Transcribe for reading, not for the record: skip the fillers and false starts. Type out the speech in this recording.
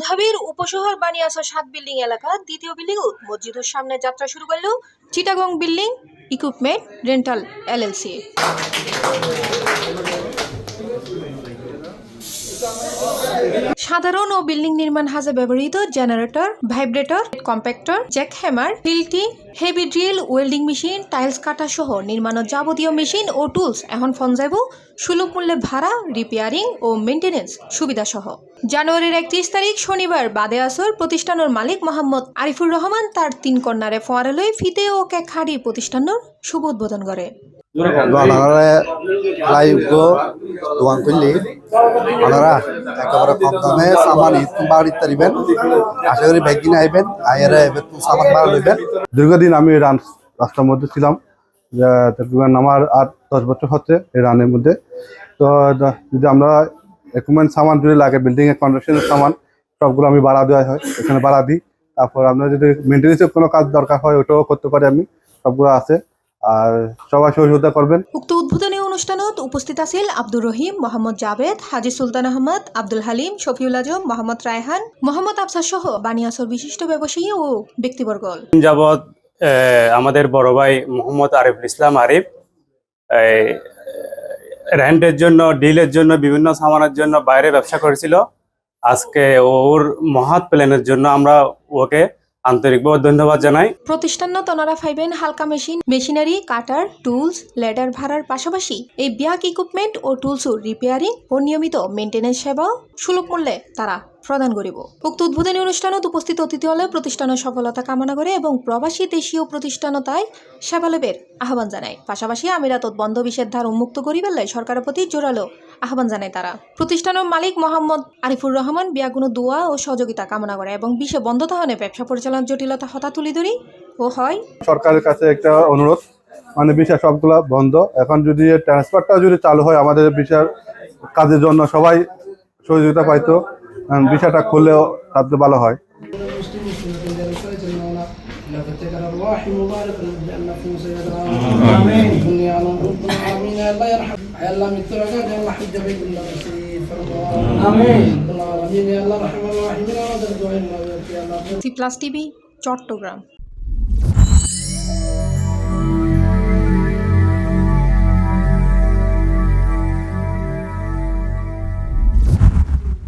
আবুধাবির উপশহর বানিয়াসর 7 building এলাকা দ্বিতীয় building মসজিদের সামনে যাত্রা শুরু করল Chittagong building equipment rental LLC. সাধারণ ও বিল্ডিং নির্মাণ কাজে ব্যবহৃত generator, vibrator, compactor, jackhammer, Hilti, heavy drill, welding machine, tiles কাটা সহ নির্মাণের যাবতীয় মেশিন ও টুলস এখন ফনজাইব সুলভ মূল্যে ভাড়া, রিপেয়ারিং ও মেইনটেনেন্স সুবিধা সহ। জানুয়ারির 31 তারিখ শনিবার বাদে আসর প্রতিষ্ঠানের মালিক মোহাম্মদ আরিফুর রহমান তার 3 কন্যারে ফোয়ারেলই ফিতে ও কেক হাড়ি প্রতিষ্ঠানের শুভ উদ্বোধন করে। দোকান করলে আপনারা একেবারে কম দামে সামান বাড়িতে তারিবেন। আশা করি ব্যাগ কিনে আইবেন, আইয়ারে সামান বাড়া লইবেন। দীর্ঘদিন আমি রাস্তার মধ্যে ছিলাম, তকরিবান আমার 8-10 বছর হচ্ছে এই রানের মধ্যে। তো যদি আমরা ইকুইপমেন্ট সামান যদি লাগে, বিল্ডিং এর কনস্ট্রাকশনের সামান সবগুলো আমি ভাড়া দেওয়া হয়, এখানে ভাড়া দিই। তারপর আপনার যদি মেনটেন্যান্সের কোনো কাজ দরকার হয় ওটাও করতে পারি আমি, সবগুলো আছে। আর সবাই সহযোগিতা করবেন। উক্ত উদ্বোধনী অনুষ্ঠানত উপস্থিত আছিল আব্দুর রহিম, মোহাম্মদ জাবেদ, হাজি সুলতান আহমদ, আব্দুল হালিম, শফিউল আজম, মোহাম্মদ রায়হান, মোহাম্মদ আফসার সহ বানিয়াসর বিশিষ্ট ব্যবসায়ী ও ব্যক্তিবর্গ। যাবৎ আমাদের বড় ভাই মোহাম্মদ আরিফুল ইসলাম আরিফ রেন্টের জন্য, ডিলের জন্য, বিভিন্ন সামানের জন্য বাইরে ব্যবসা করেছিল। আজকে ওর মহৎ প্ল্যানের জন্য আমরা ওকে আন্তরিকভাবে ধন্যবাদ জানাই। প্রতিষ্ঠান তনারা ফাইবেন হালকা মেশিনারি, কাটার, টুলস, লেডার ভাড়ার পাশাপাশি এই ব্যাগ ইকুইপমেন্ট ও টুলস রিপেয়ারিং ও নিয়মিত মেইনটেনেন্স সেবা সুলভ মূল্যে তারা প্রদান করিব। উক্ত উদ্বোধনী অনুষ্ঠানত উপস্থিত অতিথি হলে প্রতিষ্ঠানের সফলতা কামনা করে এবং প্রবাসী দেশীয় প্রতিষ্ঠানতায় সেবা লাভের আহ্বান জানায়। পাশাপাশি আমিরাতত বন্ধ নিষেধাজ্ঞা উন্মুক্ত করিবেলে সরকারের প্রতি জোরালো আহ্বান জানায় তারা। প্রতিষ্ঠানের মালিক মোহাম্মদ আরিফুর রহমান বিয়াগুনো দোয়া ও সহযোগিতা কামনা করে এবং বিশ্ব বন্ধ তাহলে ব্যবসা পরিচালনার জটিলতা হতা তুলি ধরি ও হয়। সরকারের কাছে একটা অনুরোধ, মানে ভিসা সবগুলো বন্ধ, এখন যদি ট্রান্সফারটা যদি চালু হয় আমাদের ভিসার কাজের জন্য সবাই সহযোগিতা পাইতো, ভিসাটা খুললেও তাতে ভালো হয়। C+ TV Chittagong.